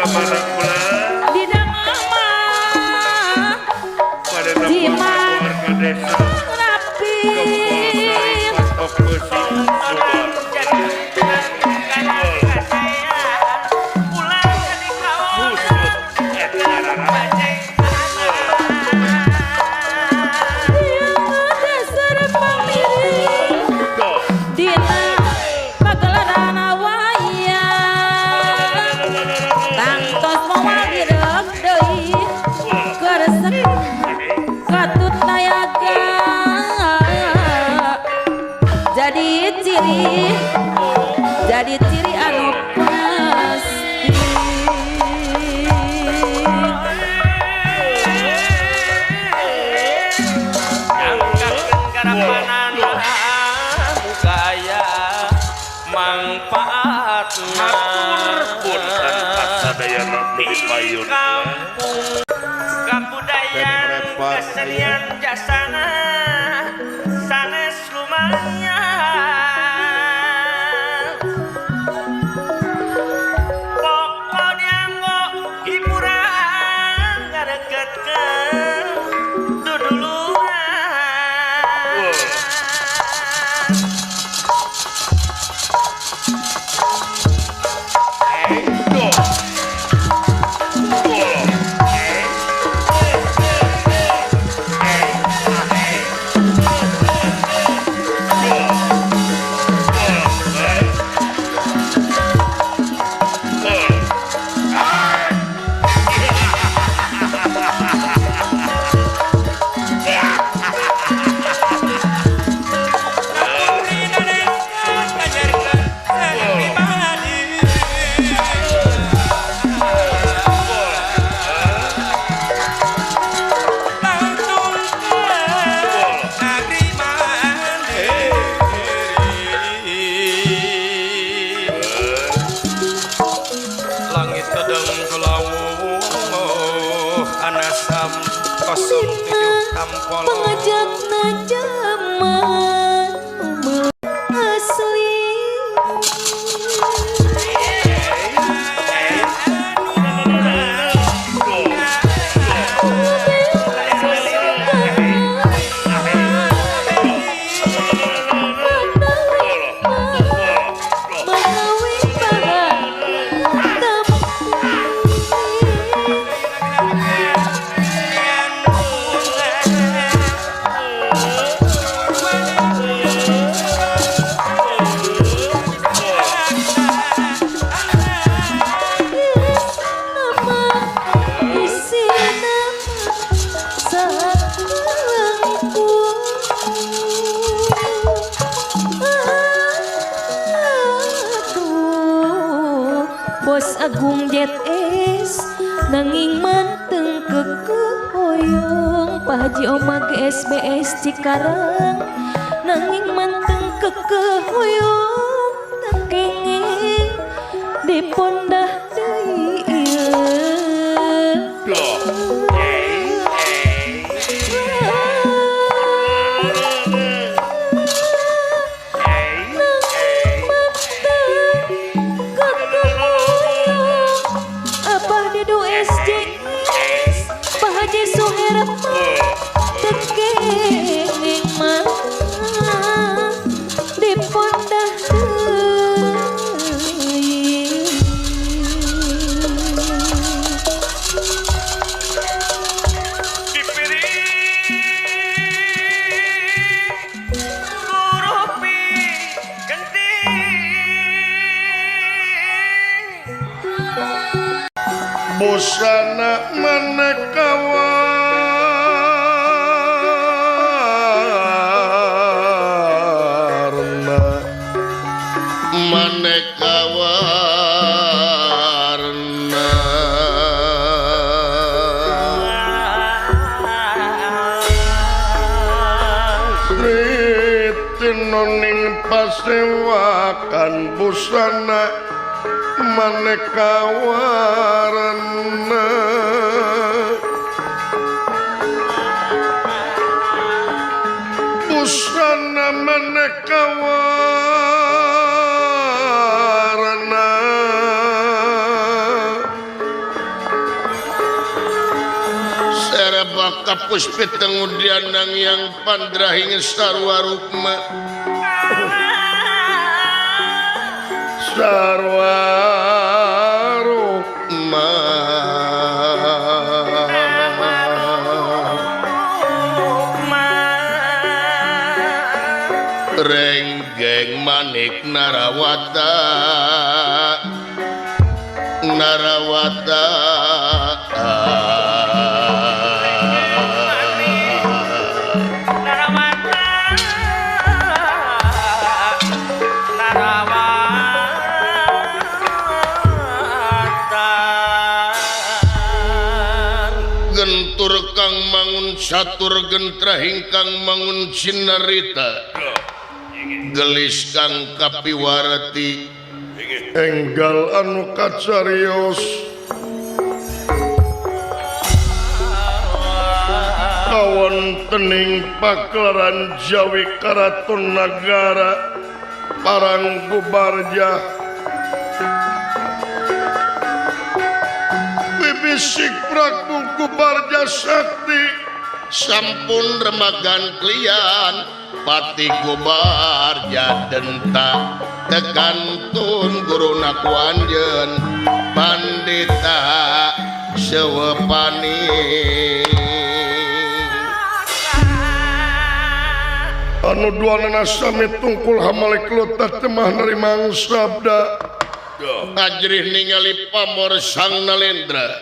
kamana kula dina mama pada keluarga desa rapi Kepulsari Patok Besi Subang dasar pamiri dina pagelaran wayang tangtos moal direk deui keresek katut nayaga jadi ciri anu pasti manfaatna pun kasadayana duit payun kebudayaan kesenian jasana sanes lumayan pokoknya ngok hiburan ngadegetkeun duduluan langit kedeng gelawuh anasam 07 tampol pengajakna jaman asli Bos Agung JS nanging manteng kekehoyong Pak Haji Omag SBS Cikarang nanging manteng kekehoyong tak kenging di pondah deui busana maneka warna maneka warna Tinoning pasewakan busana maneka warna busana maneka warna Saraba kapuspit tengudian nang yang pandrahing sarwa rukma sarwa rukma renggeng manik narawata narawata gentur kang mangun satur gentrahing kang mangun sinarita gelis kang kapiwarati enggal anu kacarios kawan tening paklaran Jawi Karaton Nagara Parang Gubarja bibisik Prabu Gubarja Sakti sampun remagan klian Pati Gubarja denta tegantun guru nakuanjen pandita sewepani anu duanana sami tungkul hamalik lutat temah narimang sabda ngajrih ningali pamor sang nalendra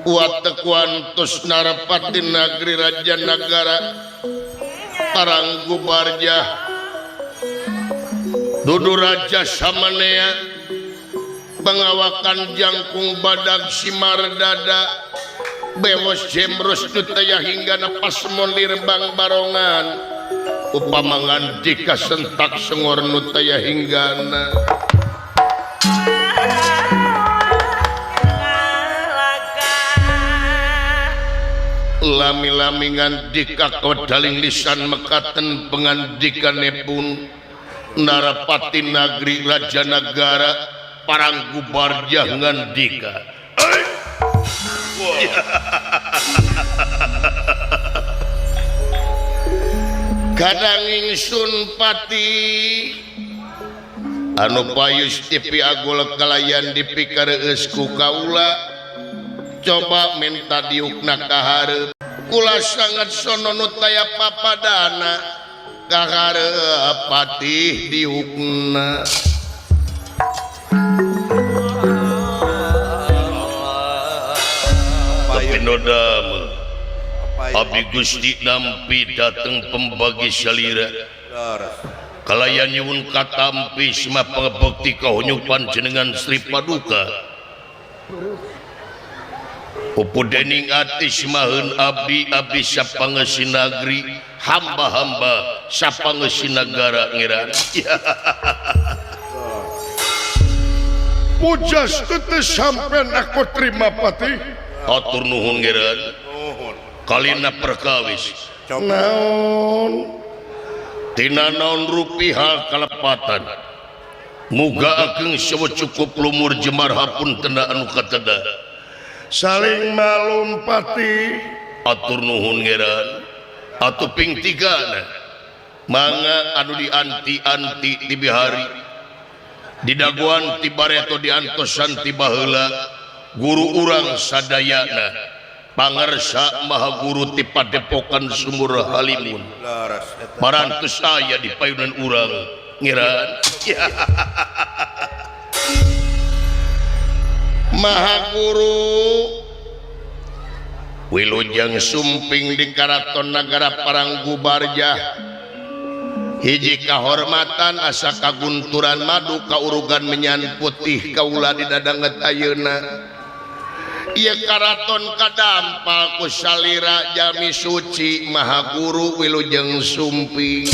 uat tus narapati nagri raja nagara Parang Gubarja dudu raja samanea pengawakan jangkung badag simardada bewos jemrus nutaya hingga napas mondir bang barongan upamangan jika sentak sengor nutaya hinggana lami-lamingan dika kodaling lisan mekaten pengandikanepun narapati nagri raja nagara Parang Gubarja ngandika kadang ingsun pati anu payus tipi agul kalayan dipikareus ku kaula coba minta diukna kaharep kula sangat sono nutaya papadana kaharep patih diukna Kapinodama abdi Gusti nampi dateng pembagi salira kalayan nyuwun katampi sema pangabekti kahunyupan jenengan Sri Paduka Pupudening ati simaheun abdi sapangeusi nagri hamba-hamba sapangeusi nagara ngiran pujas teu sampean aku terima pati atur nuhun ngiran kalina perkawis naon tina naon rupiah kalepatan muga ageng sawa cukup lumur jemar hapun tenda anu kateda saling malum pati atur nuhun ngeran atuh ping tigana mangga anu dianti-anti di bihari didaguan ti bareto diantosan ti baheula guru urang sadayana pangarsa maha guru ti padepokan Sumur Halimun marantos aya di payunan urang ngeran Maha Guru Wilujeng sumping di Karaton Nagara Parang Gubarja hiji kahormatan asa kagunturan madu kaurugan menyan putih kaula di dadanget ayeuna ieu karaton kadampak ku salira jami suci Maha Guru Wilujeng sumping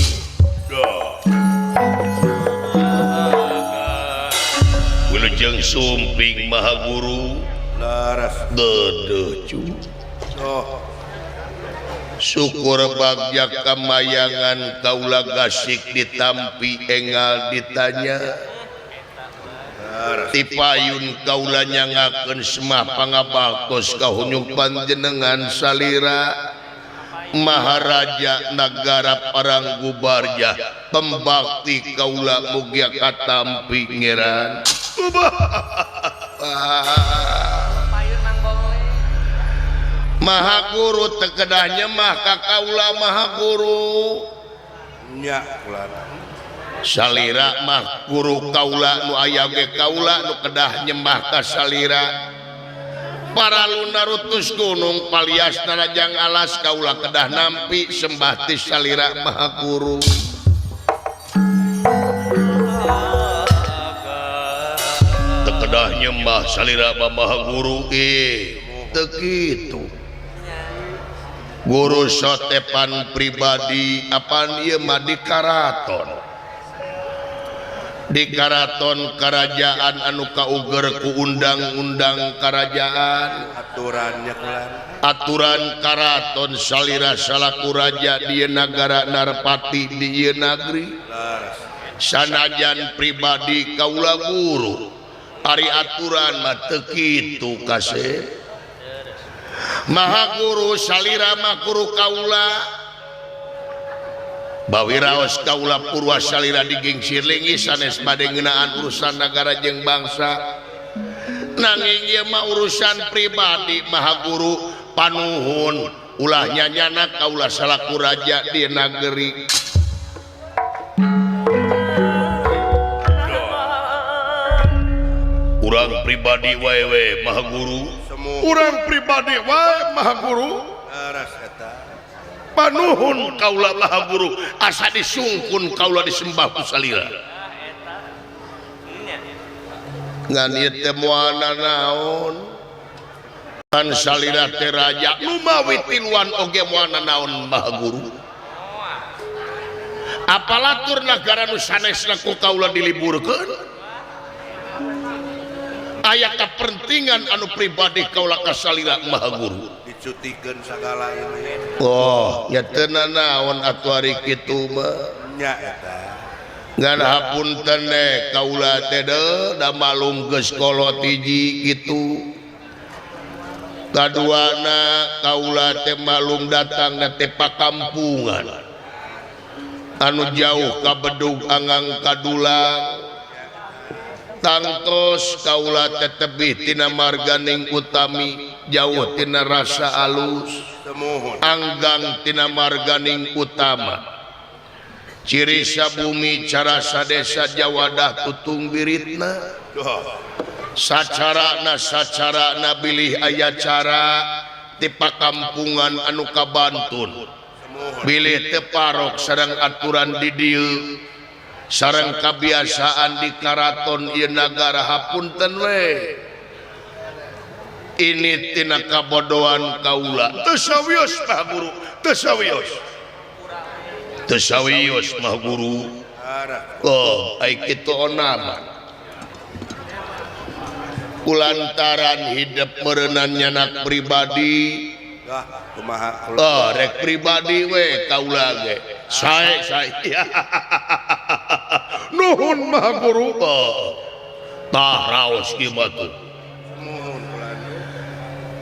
Wilujeng sumping Maha Guru laras dedeuh cu syukur bagja kamayangan kaula gasik ditampi engal ditanya tipayun kaula nyangakeun semah pangabaktos kahunyung panjenengan salira Maharaja Nagara Paranggubarja pembakti kaula mugia katampi ngeran Maha Guru tekedahnya mah ka kaula Maha Guru nya ulah salira mah guru kaula nu aya ge kaula nu kedah nyembah ka salira para lunarutus gunung paliasna rajang alas kaula kedah nampi sembah ti salira Maha Guru tekedah nyembah salira Maha Guru teu kitu Guru sotepan pribadi apaan ieu mah di karaton kerajaan anu kauger ku undang-undang kerajaan aturannya kelar aturan karaton salira salaku raja di nagara Narpati di ieu negeri sanajan pribadi kaula guru ari aturan mah teu kitu kasep Maha Guru salira mah guru kaula bawiraos kaula purwa salira digengsir lingi sanes bade ngeunaan urusan negara jeung bangsa nanging ieu mah urusan pribadi Maha Guru panuhun ulah nyanyana kaula salaku raja di nageri urang pribadi wae Maha Guru urang pribadi wae Maha Guru panuhun kaula Maha Guru asa disungkun kaula disembah ku salira ngan ieu teh moalna naon kan salira teh raja nu mawi tiluan oge moalna naon Maha Guru apalatur nagara nu sanesna ku kaula diliburkeun aya kepentingan anu pribadi kaula ka salira Maha Guru dicutikeun sagala ini oh nya teu naon atuh ari kitu mah nya eta ngan hapunten kaula teh da malum geus kolot hiji kitu kaduana kaula teh malum datang teh pakampungan anu jauh ka Bedug Angang Kadulang tangtos kaula tetebih tina marganing utami jauh tina rasa alus anggang tina marganing utama ciri sabumi cara sadesa jawadah tutung biritna sacarana bilih aya cara ti pakampungan anu kabantun bilih teu parok sareng aturan di dieu sareng kebiasaan di karaton ieu nagara hapunten we ini tina kabodohan kaula teu sawios Maha Guru teu sawios Maha Guru oh ai kitu onaman kulantaran hidup meureunnan nyanak pribadi kumaha oh rek pribadi we kaula ge sae nuhun Maha Guru tah raos kieu mah tuh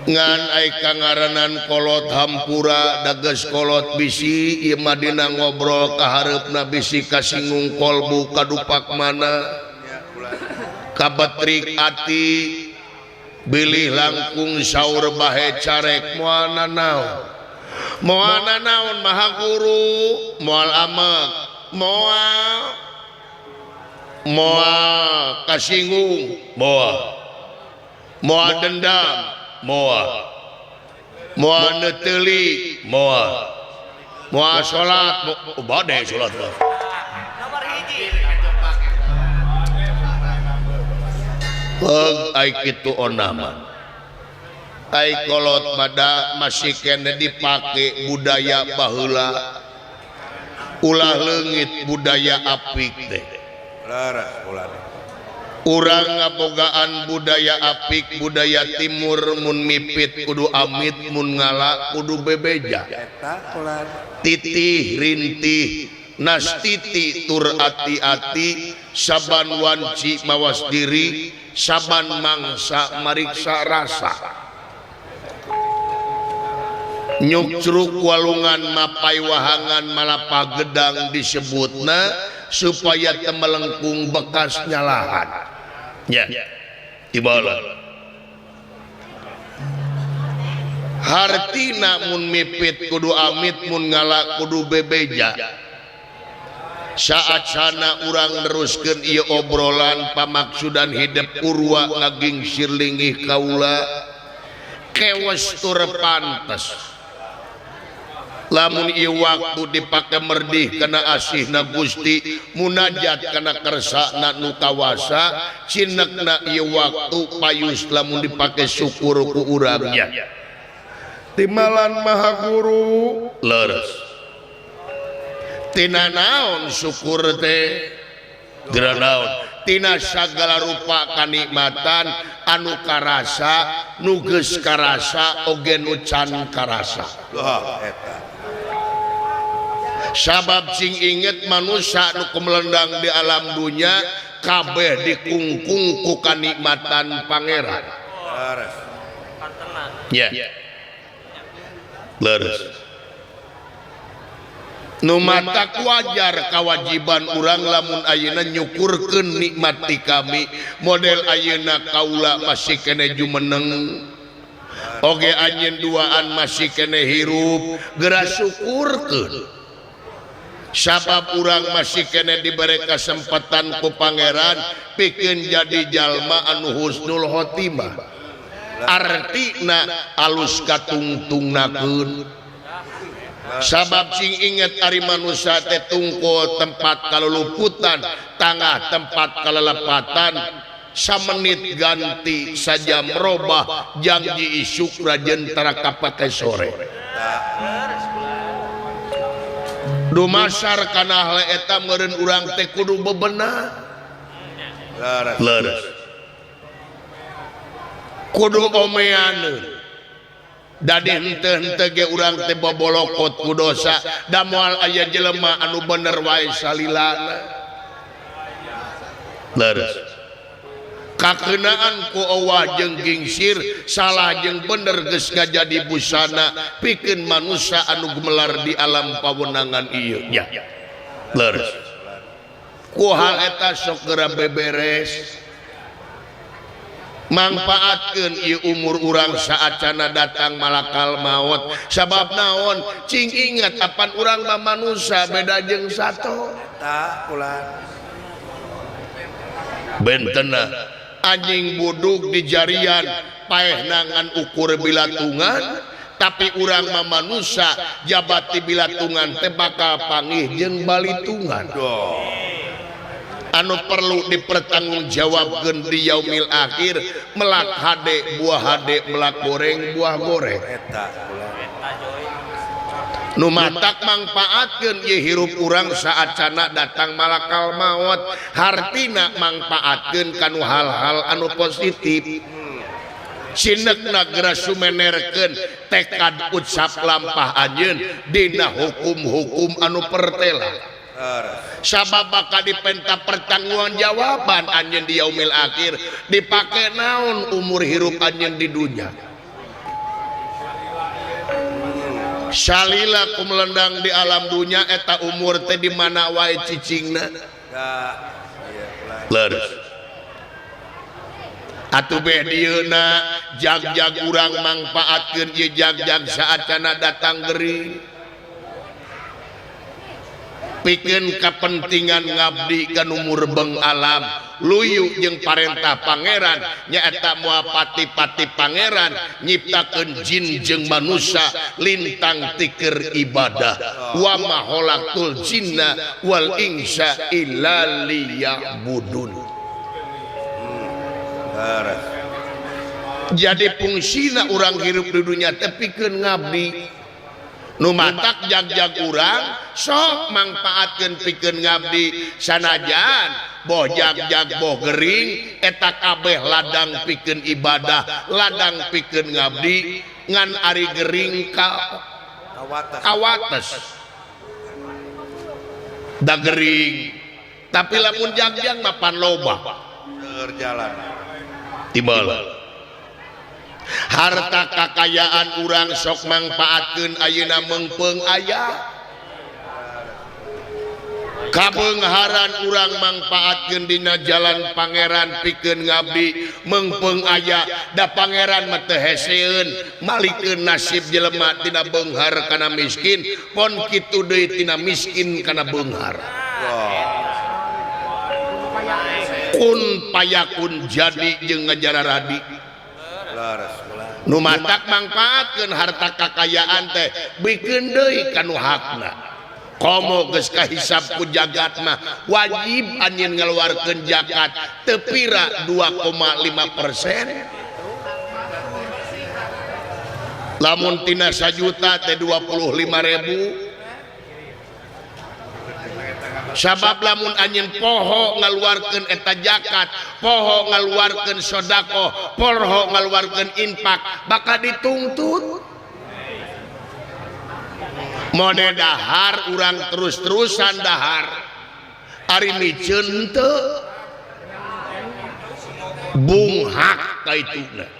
ngan ai kangaranan kolot hampura dages kolot bisi ieu mah dina ngobrol ka hareupna bisi kasinggung kolbu kadupak mana kabatrik ati bilih langkung saur bahe carek moalna naon Maha Guru moal amek moal kasinggung moal dendam moal neuteuli moal salat bade salat nomor hiji ai kitu onaman ai kolot pada masih kene dipake budaya baheula ulah leungit budaya apik teh laras ulah urang ngabogaan budaya apik budaya timur mun mipit kudu amit mun ngala kudu bebeja eta ulah titih rintih nastiti tur ati-ati saban wanci mawas diri saban mangsa mariksa rasa nyukcruk walungan mapai wahangan malapa gedang disebutna supaya temelengkung bekasnya lahan ya ibala hartina mun mipit kudu amit mun ngalak kudu bebeja saat sana urang neruskeun ieu obrolan pamaksudan hidup urwa ngaging sirlingih kaula kewes tur pantes lamun ieu waktu dipake merdih kana asihna Gusti munajat kana kersana nu kawasa cinekna ieu waktu payus lamun dipake syukur ku urangnya timalan maha guru leres tina naon syukur teh geura naon tina sagala rupa kanikmatan anu karasa nu geus karasa oge nu can karasa eta sabab sing inget manusia nu kumelendang di alam dunya kabeh dikungkung ku kanikmatan pangeran laras ya leres nu matak wajar kewajiban urang lamun ayeuna nyukurkeun nikmati kami model ayeuna kaula masih kene jumeneng oge anjeun duaan masih kene hirup geura syukurkeun sabab urang masih kene diberi kesempatan ku pangeran pikeun jadi jalma anu husnul khotimah artina alus katungtungnakeun sabab sing inget ari manusia teh tungkul tempat kaluluputan tangah tempat kalelepatan samenit ganti saja merubah janji isuk rajen tara kapake sore dumasar kana hal eta meureun urang teh kudu bebenah leres kudu omeaneun dadi henteu-henteu ge urang teh bobolokot ku dosa da moal aya jelema anu bener wae salilana leres kakeunaan ku eueuh jeung gingsir salah jeung bener geus ngajadi busana pikeun manusia anu gemelar di alam pawenangan ieu ya leres ku hal eta sok geura beberes manfaatkeun ieu umur urang saacana datang malakal maut sabab naon cing ingat apan urang mah manusia beda jeung sato tak ulah bentena anjing buduk di jarian paeh nangan ukur bilatungan tapi urang mah manusia jabati bilatungan teh bakal panggih jeung balitungan anu perlu dipertanggungjawabkeun di yaumil akhir melak hade buah hade melak goreng buah goreng eta ulah nu matak mangpaatkeun ieu hirup urang saacana datang malakal maut hartina mangpaatkeun kanu hal-hal anu positif sinekna geura sumenerkeun tekad ucap lampah anjeun dina hukum-hukum anu pertela sabab bakal dipenta pertanggungjawaban anjeun di yaumil akhir dipake naon umur hirup anjeun di dunya salila kumelendang di alam dunya eta umur teh di mana wae cicingna leres atuh beh dieuna jag-jag urang mangpaatkeun ieu jag-jag saacana datang gering pikeun kapentingan ngabdi ka umur beng alam luyu jeung parentah pangeran nyaeta moal pati-pati pangeran nyiptakeun jin jeung manusia lintang tikeur ibadah wa ma khalaqtul jinna wal insa illa liya'budun jadi fungsina urang hirup di dunia teh pikeun ngabdi nu matak jag-jag urang sok mangpaatkeun pikeun ngabdi sanajan boh jag-jag boh gering eta kabeh ladang pikeun ibadah ladang pikeun ngabdi ngan ari gering kawates dagering tapi lamun jagjang mapan loba Berjalan. timbal harta kakayaan urang sok mangpaatkeun ayeuna meungpeung aya kabeungharan urang mangpaatkeun dina jalan pangeran pikeun ngabdi meungpeung aya da pangeran mah teu heseun malikeun nasib jelema tina beunghar kana miskin pon kitu deui tina miskin kana beunghar kun payakun jadi jeung ngajara radi Laras ulah. nu matak mangpaatkeun harta kakayaan teh bikeun deui kanu hakna komo geus kahisab ku jagat mah wajib anjeun ngaluarkeun zakat teu pira 2,5%. Lamun tina 1 juta teh 25.000. Sabab lamun anjeun poho ngaluarkeun eta zakat, poho ngaluarkeun sedekah, poho ngaluarkeun infak bakal dituntut. Mode dahar urang terus-terusan dahar ari miceun teu bunghak kaituna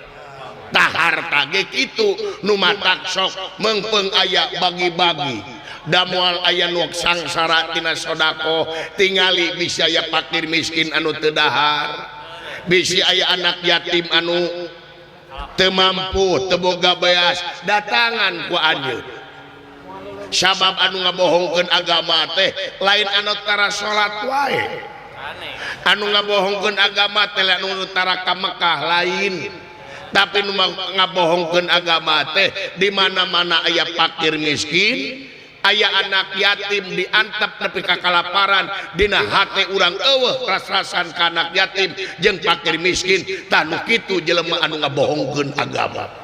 dahar tage kitu nu matak sok meungpeung aya bagi-bagi da moal aya nu sangsara tina sedekah tingali bisa aya fakir miskin anu teu dahar bisi aya anak yatim anu teu mampu teu boga beas datangan ku anjeun sabab anu ngabohongkeun agama teh lain anu tara salat wae anu ngabohongkeun agama teh anu tara ka Mekah lain tapi nu ngabohongkeun agama teh di mana-mana aya fakir miskin aya anak yatim diantep nepi ka kalaparan dina hate urang eueuh ras-rasan ka anak yatim jeung fakir miskin tah nu kitu jelema anu ngabohongkeun agama.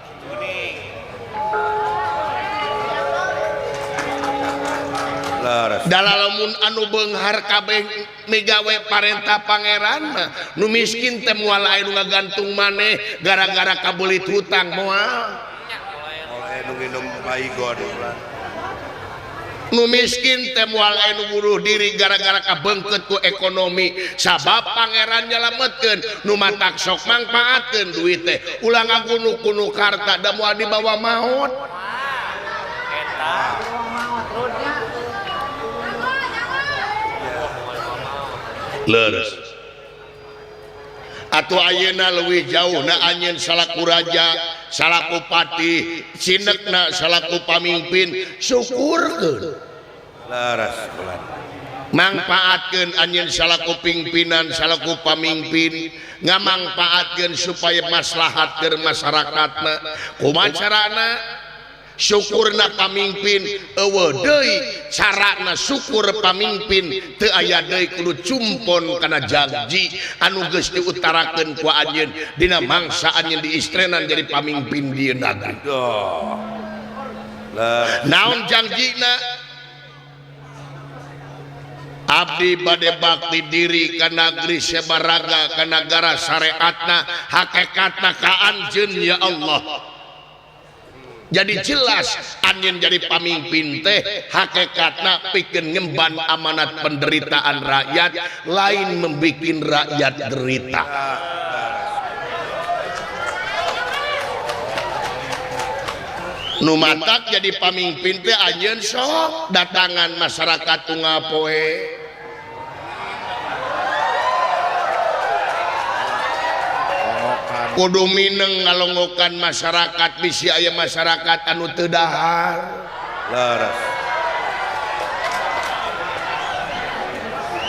Dalalamun anu beunghar kabeh migawe parentah pangeran mah nu miskin teh moal aya nu ngagantung maneh gara-gara kabelit hutang moal Mulai nu nginum baygon ulah. nu miskin teh moal aya nu bunuh diri gara-gara kabeungkeut ku ekonomi sabab pangeran nyalametkeun nu matak sok mangpaatkeun duit teh ulah ngagunu-gunu harta da moal dibawa maut leres atuh ayeuna leuwih jauh na anjeun salaku raja salaku patih cinekna salaku pamimpin syukurkeun Laras ulah. mangpaatkeun anjeun salaku pimpinan salaku pamimpin ngamangpaatkeun supaya maslahat keur masyarakatna kumaha carana syukurna pamimpin eueuh deui carana syukur pamimpin teu aya deui kudu cumpon kana janji anu geus diutarakeun ku anjeun dina mangsa anjeun diistrenan jadi pamimpin di negeri. Naon janjina? Abdi bade bakti diri ka negeri sabaraga ka nagara syariatna hakikatna ka anjeun ya Allah. Jadi jelas anjeun jadi pamimpin teh hakikatna pikeun ngemban amanat penderitaan rakyat lain membikin rakyat derita. Nu matak jadi pamimpin teh anjeun sok datangan masyarakat tungapoe kudu mineng ngalongokan masyarakat bisi aya masyarakat anu teu dahar. Laras.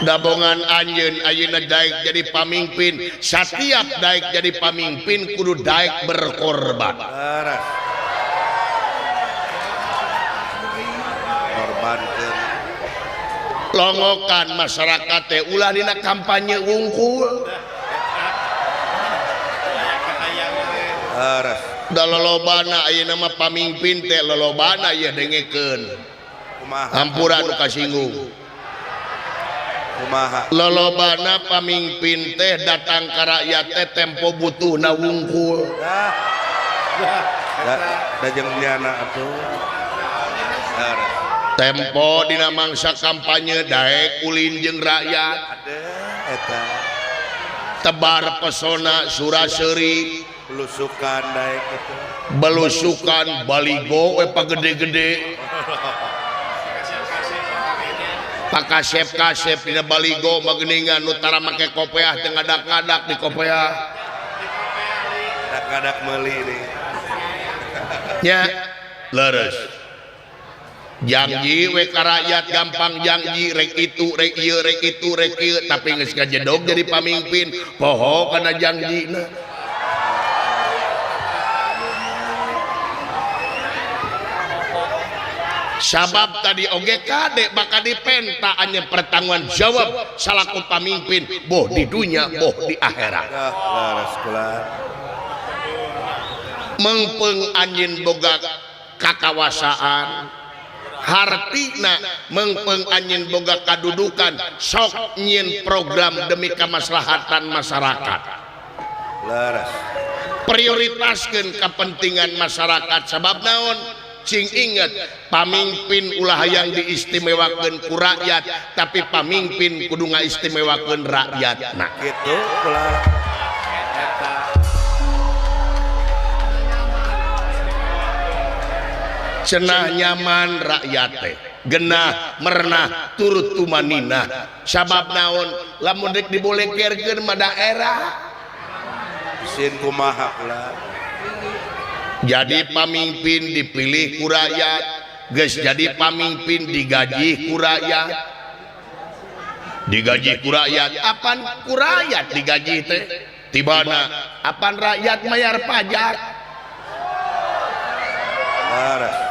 Dabongan anjeun ayeuna daek jadi pamimpin setiap daek jadi pamimpin kudu daek berkorban. Laras. Korbankeun. Longokan masyarakat teh ulah dina kampanye wungkul. Laras. Da lolobana ayeuna mah pamimpin teh lolobana ieu dengekeun. Kumaha? Hampura nu kasinggung. Kumaha? Lolobana pamimpin teh datang ka rakyat teh tempo butuhna wungkul. Da jeung nyana atuh. Laras. tempo dina mangsa kampanye daek ulin jeung rakyat ada eta tebar pesona suraseri belusukan daek itu belusukan baligo we pagede-gede pakasep-kasep dina baligo mageningan nu tara make kopiah teu ngadak-ngadak di kopiah ngadak meuli nih nya leres janji we ka rakyat gampang janji rek itu rek ieu rek itu rek ieu tapi geus kajedog jadi pamimpin poho kana janjina sabab tadi oge kade bakal dipenta anya pertanggungan jawab salaku pamimpin boh di dunia boh di akhirat laras kulan mengpeung anjeun boga kakawasaan hartina mengpeung anjeun boga kadudukan sok nyieun program demi kamaslahatan masyarakat laras prioritaskeun kepentingan masyarakat sabab naon cing inget pamimpin ulah hayang diistimewakeun ku rakyat tapi pamimpin kudu ngaistimewakeun rakyatna gitu kulan cenah nyaman rakyat teh genah merenah turut tumanina sabab naon lamun rek dibolekerkeun mah daerah sin kumaha kulan jadi pamimpin dipilih ku rakyat geus jadi pamimpin digaji ku rakyat apan ku rakyat digaji teh tibana apan rakyat mayar pajak laras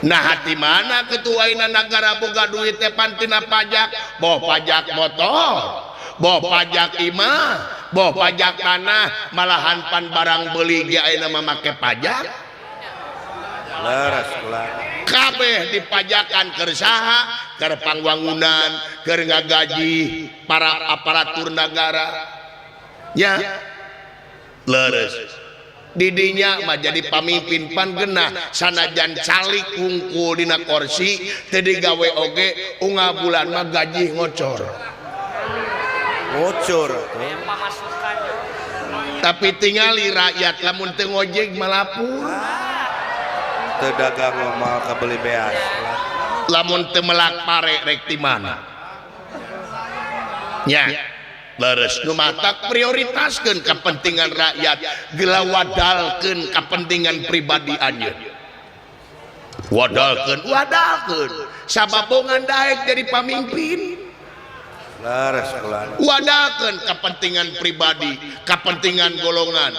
nah hati mana ketuaina negara boga duit teh pantina pajak boh pajak motor boh pajak imah boh pajak tanah malahan pan barang beli ge ayeuna mah make pajak laras kulan kabeh dipajakan keur saha keur pangwangunan keur ngagaji para aparatur negara nya leres didinya mah jadi pamimpin pan genah sanajan calik hungkul dina kursi teu digawe oge unggah bulan mah gaji ngocor tapi tingali rakyat lamun teu ngojek malapur teu dagang mah kabeli beas lamun teu melak pare rek ti mana nya leres nu matak prioritaskeun kepentingan rakyat geula wadalkeun kepentingan pribadi anjeun wadalkeun sababongan daek jadi pamimpin laras kulan wadalkeun kepentingan pribadi kepentingan golongan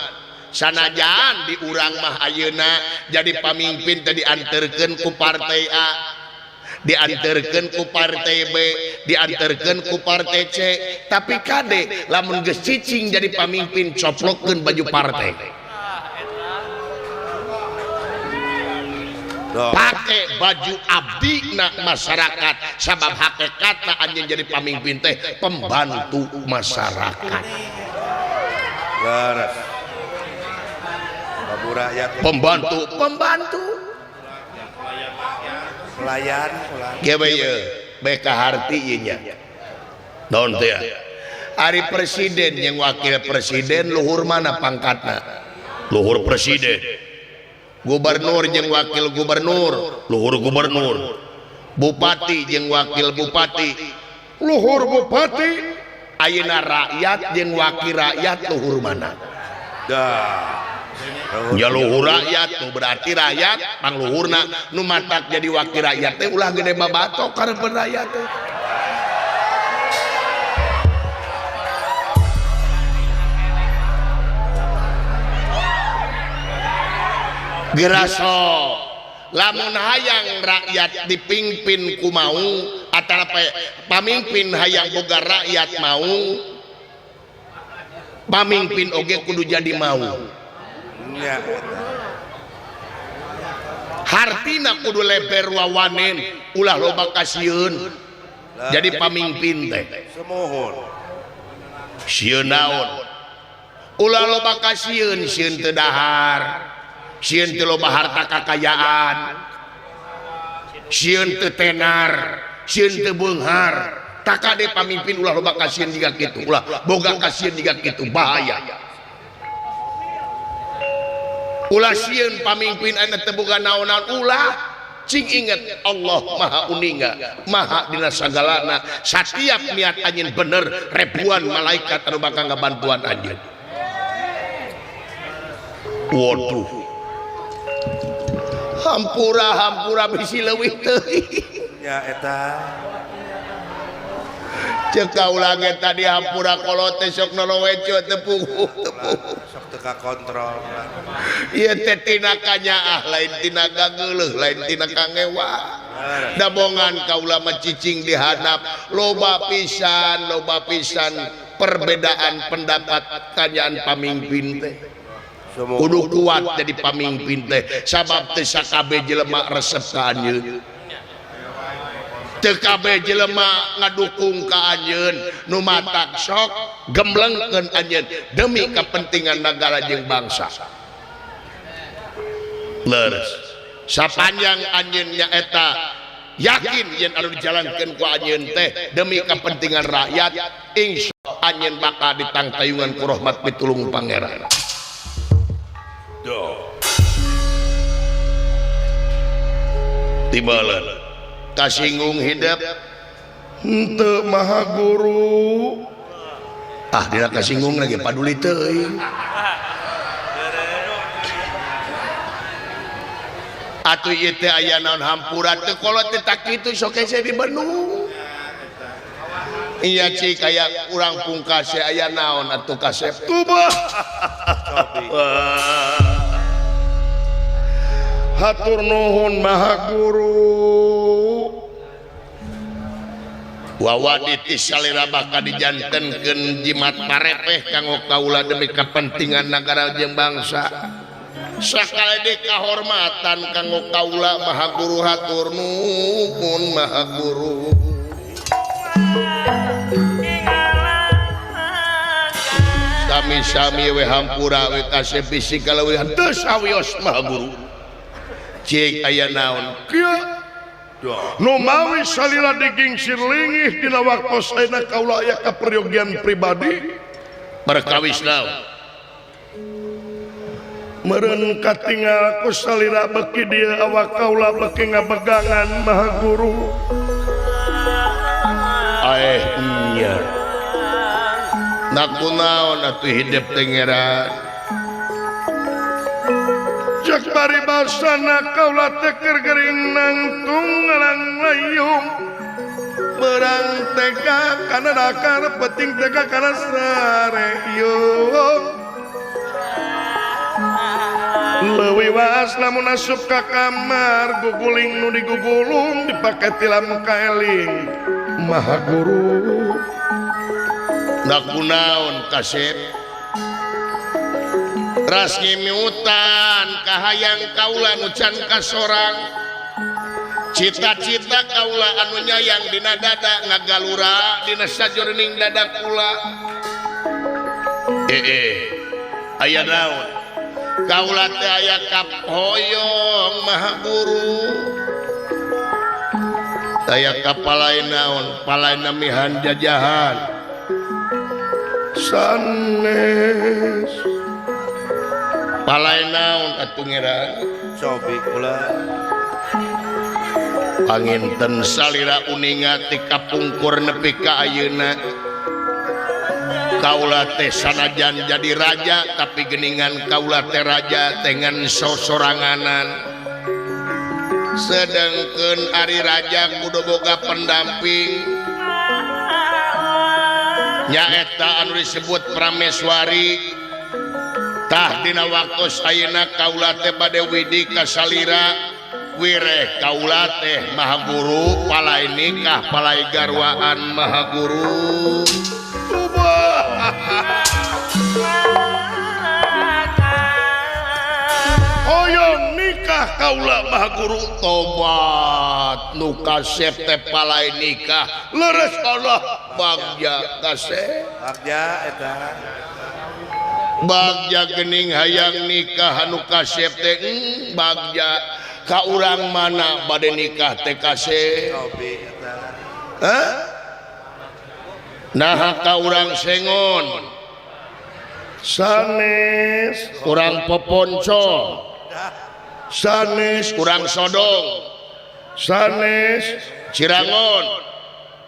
sanajan di urang mah ayeuna jadi pamimpin teh dianterkeun ku partai A dianterkeun ku partai B dianterkeun ku partai C tapi kade lamun geus cicing jadi pamimpin coplokkeun baju partai pakai baju abdi na masyarakat sabab hakikatna anjeun jadi pamimpin teh pembantu masyarakat laras babu rakyat pembantu pelayan kulan gewe ye beka harti ieu nya naon teh ari presiden jeung wakil presiden luhur mana pangkatna luhur presiden gubernur jeung wakil gubernur luhur gubernur bupati jeung wakil bupati luhur bupati ayeuna rakyat jeung wakil rakyat luhur mana dah ya luhur rakyat tuh berarti rakyat pangluhurna nu matak jadi wakil rakyat teh ulah gede babatok karepeun rakyat teh geraso lamun hayang rakyat dipimpin ku mau atau pamimpin hayang boga rakyat mau pamimpin oge kudu jadi mau nya hartina kudu leber wawanen ulah loba kasieun jadi pamimpin teh semohon sieun naon ulah loba kasieun sieun teu dahar sieun teu loba harta kakayaan sieun teu tenar sieun teu beunghar tak kade pamimpin ulah loba kasieun jiga kitu ulah boga kasieun jiga kitu bahaya ulah sieun pamimpin anu teu boga naon-naon ulah cing inget Allah maha uninga maha dina sagalana setiap niat anjeun bener ribuan malaikat anu bakal ngabantuan anjeun. Waduh hampura bisi leuwih teuing ya eta ceuk kaula ge tadi hampura kolot teh sok noloweco tepung sok teu kakontrol ieu teh tina kanyaah lain tina gageuleuh lain tina kangewa dabongan kaula macicing dihanap loba pisan perbedaan pendapat kanyaan pamimpin teh kudu kuat jadi pamimpin teh sabab teh sakabeh jelema resep ka anjeun teu kabeh jelema ngadukung ka anjeun nu matak sok gemblengkeun anjeun demi kepentingan negara jeung bangsa leres sapanjang anjeun nyaeta yakin yen anu dijalankeun ku anjeun teh demi kepentingan rakyat insyaallah anjeun bakal ditangtayungan ku rahmat pitulung pangeran. Timbalan kasinggung hidup henteu maha guru dina kasinggung lagi paduli teuing atuh ieu teh aya naon hampura teu kolot teh tak kitu sok ese di Bandung iya cik aya urang pungkas aya naon atuh kasep tubah hatur nuhun maha guru wawaditi salira bakal dijantenkeun jimat parepeh kanggo kaula demi kepentingan negara jeung bangsa sakali kahormatan kanggo kaula maha guru hatur nuhun maha guru sami-sami we hampura we kasih bisi kalau we henteu sawios maha guru cek aya naon kieu nu mawi salila digingsir lingih dina waktos ayeuna kaula aya kaperyogian pribadi perkawis naon meureun katinggal ku salira beki dieu awak kaula beki ngabegangan maha guru nya naku naon atuh hidup teh ngeran cek paribasana kaula teh keur gering nangtung ngalang layung berang tega kana dakar peting tega kana sareyung leuwih waas lamun asup ka kamar guguling nu digugulung dipake tilam kaeling maha guru naku naon kasep ras ngimiutan kahayang kaula nu can kasorang cita-cita kaula anu nyayang dina dada ngagalura dina sajroning dada kula aya naon kaula teh aya kapoyong maha guru aya kapalain naon palaina mihan jajahan sanes palai naon atuh ngeran cobi kula panginten salira uninga ti kapungkur nepi ka ayeuna kaula teh sanajan jadi raja tapi geningan kaula teh raja dengan sosoranganan sedengkeun ari raja kudu boga pendamping nyaeta anu disebut prameswari tah dina waktos ayeuna kaula teh bade widi ka salira wireh kaula teh maha guru palai nikah palai garwaan maha guru hoyong nikah kaula maha guru tobat nu kasep teh palai nikah leres Allah bagja kasep bagja eta bagja gening hayang nikah anu kasep teh bagja ka urang mana bade nikah teh kasih Cobi eta. hah nah ka urang sengon sanes urang poponco sanes urang sodong sanes Cirangon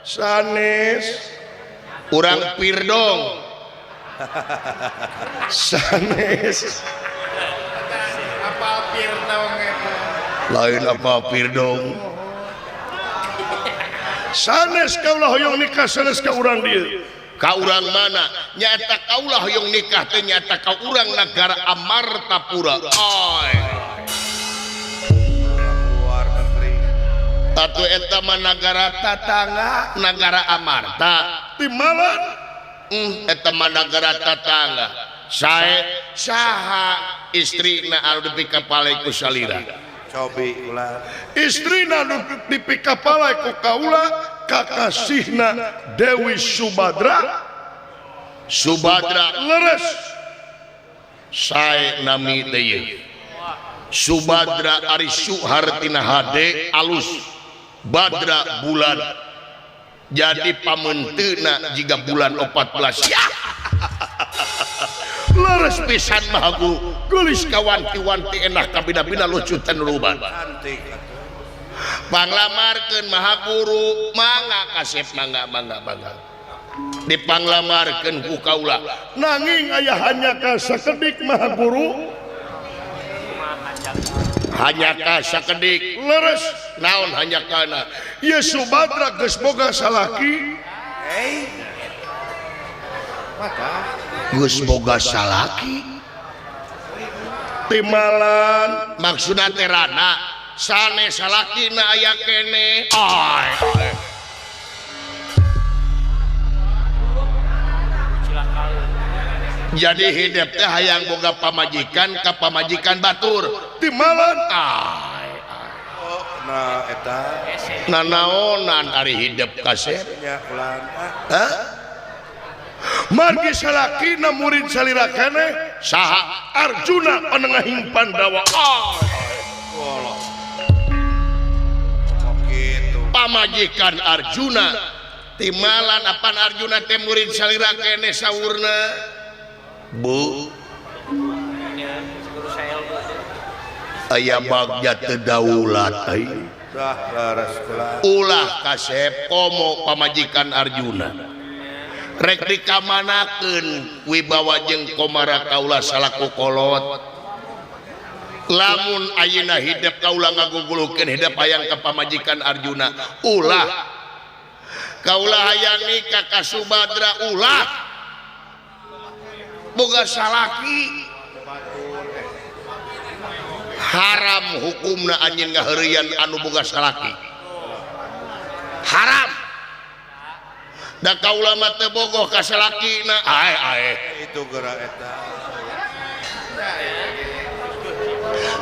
sanes urang pirdong sanes Apa pirdong eta? lain apa pirdong sanes kaulah hoyong nikah sanes ka urang dieu ka urang mana nyata kaulah hoyong nikah teh nyata ka urang negara Amartapura ay Luar negeri. atuh eta mah negara tatangga negara Amarta timalan eta mah negara tatangga saha istrina anu dipikapalai ku salira Cobi ulah. istrina anu dipikapalai ku kaula kakasihna Dewi Subadra leres sae nami deui Subadra ari Suhartina hade alus Badra bulan jadi pamenteuna jiga bulan 14 ya leres pisan mah guru geulis kawanti-wanti enah kabina-bina lucutan ruban Cantik atuh. panglamarkeun maha guru mangga kasep mangga dipanglamarkeun ku kaula nanging aya hanya ka sakedik maha guru hanya ka sakedik leres naon hanya kana ieu Subadra geus boga salaki geus boga salaki timalan maksudna teh rana sanes salakina aya kene ay jadi hidup teh hayang boga pamajikan ka pamajikan batur timalan ay Nah eta nanaonan ari hidup kasep nya ulah. hah margi salakina murid salira keneh saha Arjuna panengahing Pandawa Wallah. Gitu. pamajikan Arjuna timalan apan Arjuna teh murid salira keneh saurna Bu aya bagja teu daulat Dah laras ulah. ulah kasep komo pamajikan Arjuna rek dikamanakeun wibawa jeung komara kaula salaku kolot lamun ayeuna hidup kaula ngagugulukeun hidup hayang ka pamajikan Arjuna ulah kaula hayang nikah ka Subadra ulah boga salaki haram hukumna anjeun ngaheureuyan anu boga salaki haram da kaula mah teu bogoh ka salakina ae Itu geura eta.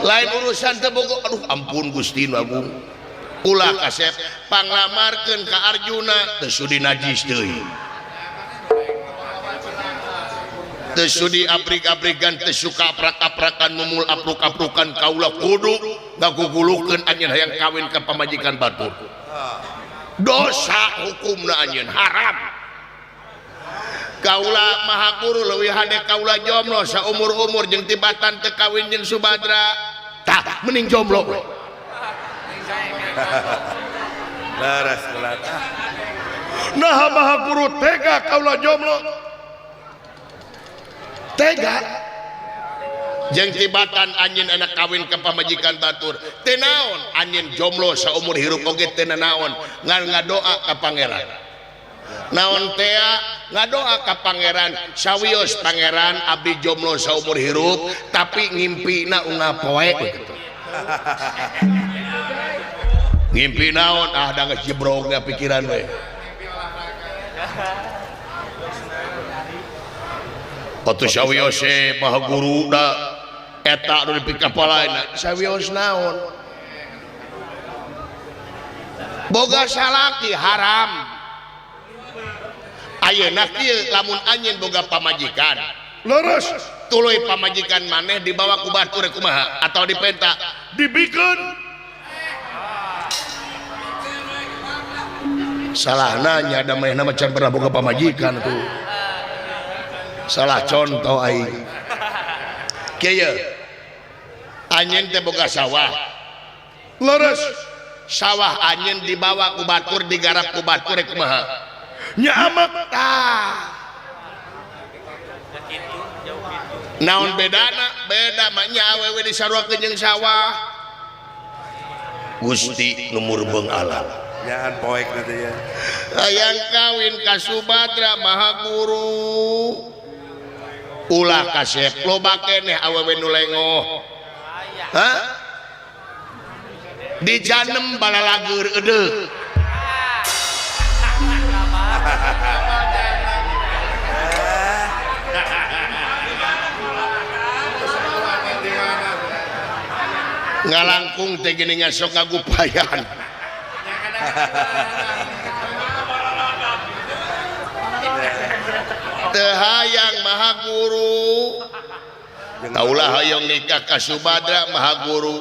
lain urusan teu bogoh aduh ampun Gusti Agung ulah kasep panglamarkeun ka Arjuna teu sudi najis deui teu sudi aprik-aprikan teu suka aprak-aprakan mumul apruk-aprukan kaula kudu ngagugulukeun anjeun hayang kawin ka pamajikan batur dosa hukumna anjeun haram kaula maha guru leuwih hade kaula jomblo saumur-umur jeung tibatan teu kawin jeung Subadra tah mending jomblo we Laras ulah. nah maha guru tega kaula jomblo tega jeung tibatan anjeun anak kawin ke pamajikan batur teu naon anjeun jomblo saumur hirup oge teu naon ngan ngadoa ka pangeran naon teh ngadoa ka pangeran sawios pangeran abdi jomblo saumur hirup tapi ngimpina ungah poe kitu ngimpi naon da geus jebrogna pikiran we Patu sawios maha guru da eta anu dipikapalaina sawios naon boga salaki haram ayeuna kieu lamun anjeun boga pamajikan leres tuluy pamajikan maneh dibawa ku batur kumaha atau dipenta dibikeun salah nanya ada mainnya macam pernah boga pamajikan tuh salah contoh aing kieu anjeun teh boga sawah leres sawah anjeun dibawa ku batur digarap ku batur kumaha nya amak naon bedana beda mah nya awewe disaruakeun jeung sawah Gusti numur beung alam Jangan poek nanti ya. hayang kawin ka Subadra Maha Guru ulah kasep loba keneh awewe nu lengoh hah dijanem balalagur eudeuh ngalangkung teh geuning sok ngagupayan teu hayang Maha Guru kaulah hayang nikah ka Subadra Maha Guru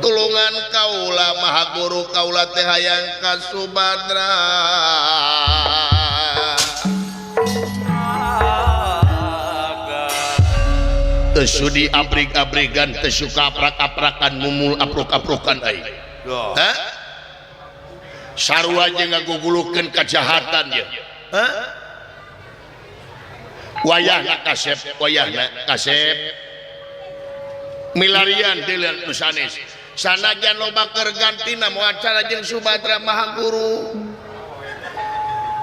tulungan kaulah Maha Guru kaulah teh hayang ka Subadra teu sudi abrig-abrigan teu suka aprak-aprakan mumul apruk-aprukan ai hah sarua jeung ngagugulukeun kajahatan ye hah wayahna kasep milarian deuleuh nu sanes sanajan loba keur gantina moal acara jeung Subadra Maha Guru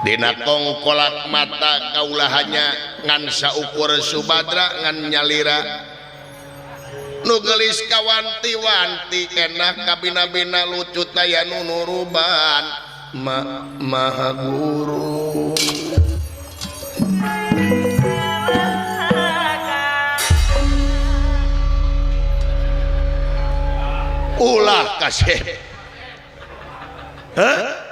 dina kongkolak mata kaulah hanya ngan saukur Subadra ngan nyalira nu gelis kawanti-wanti kenah kabina-bina lucu taya nu nuruban Maha Guru ulah kasep hah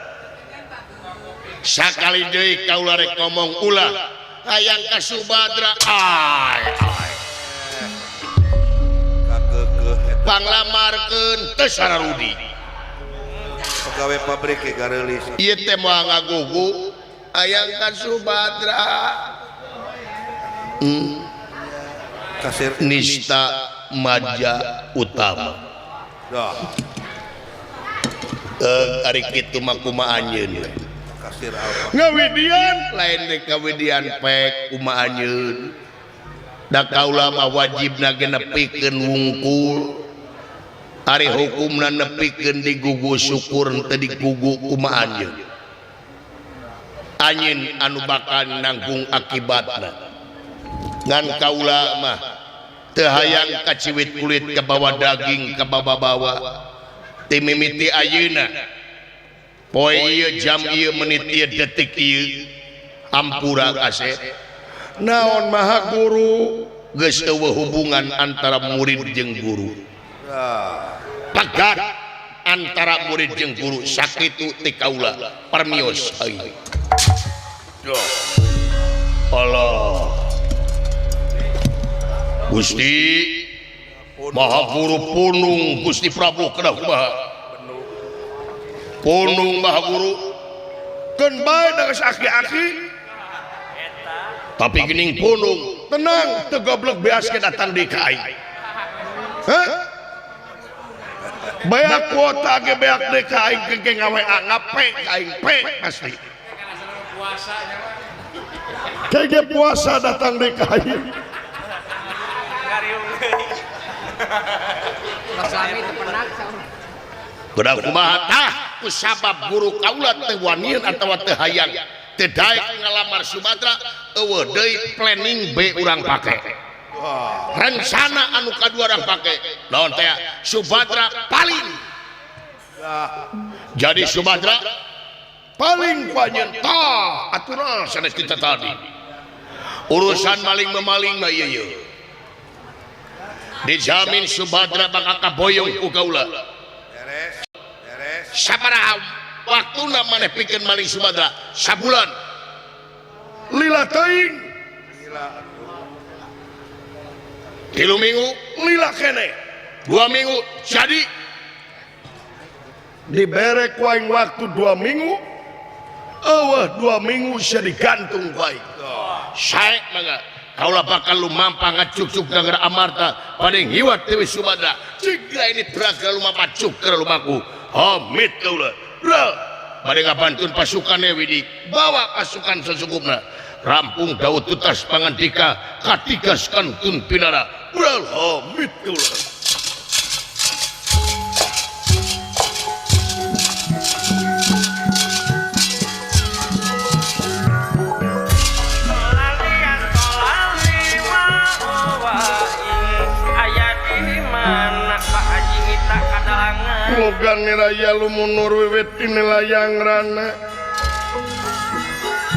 sakali deui kaula rek ngomong ulah hayang ka Subadra panglamarkeun teu sararudi pegawai pabrik ke gareulis ieu teh moal ngagugu hayang ka Subadra kasir nista maja utama ari kitu mah kumaha anjeun kasir apa ngawidian lain dek ngawidian pek kumaha anjeun da kaula mah wajibna ge nepikeun wungkul ari hukumna nepikeun digugu syukur teu digugu kumaha anjeun anjeun anu bakal nanggung akibatna ngan kaula mah teu hayang kaciwit kulit ka bawa daging ka bawa-bawa ti mimiti ayeuna poe ieu jam ieu menit ieu detik ieu ampura kasep naon Maha Guru geus eueuh hubungan antara murid jeung guru pagat antara murid jeung guru sakitu ti kaula permios aing Allah Gusti Maha Guru punung Gusti Prabu kedah kumaha punung Maha Guru keun bae da geus aki-aki tapi geuning punung tenang teu goblok beas ke datang di ka aing hah beak kuota ge beak deui ka aing ke ngawe ngape ka aing pe pasti kege puasa datang di ka aing Bedah kumaha tah ku sabab guru kaula teh wanian atawa teu hayang teu daek ngalamar Subadra eueuh deui planning B urang pake rencana anu kadua urang pake naon teh Subadra paling jadi Subadra paling panjeun tah aturan sanes kita tadi urusan maling memaling mah ieu dijamin Subadra bakal kaboyong ku kaula sabaraha waktuna maneh pikeun maling Subadra sabulan lila teuing 3 minggu lila keneh 2 minggu jadi diberek waing waktu 2 minggu. 2 minggu bisa digantung baik. Saya mangga kaulah bakal lumampah ngacuk-cuk dengan amarta paling hiwat Dewi Subadra. Jika ini teraga lumampah cuk ke lumaku. Amit kaulah. Pada ngabantun pasukannya Widi. Bawa pasukan sesukupna. Rampung Daud tutas pangantika. Katigas kantun pinara. Amit kaulah. Moga niraya lumunur wiwiti nilayang rana.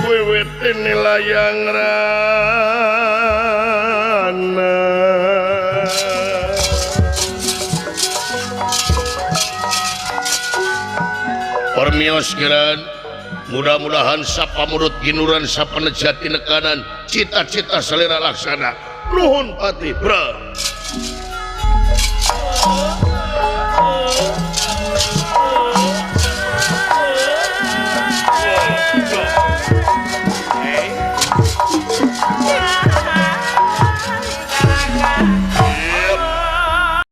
Wiwiti nilayang rana. Permios kiran, mudah-mudahan sapa murut ginuran sapa nejati nekanan, cita-cita selera laksana. Nuhun pati, bra.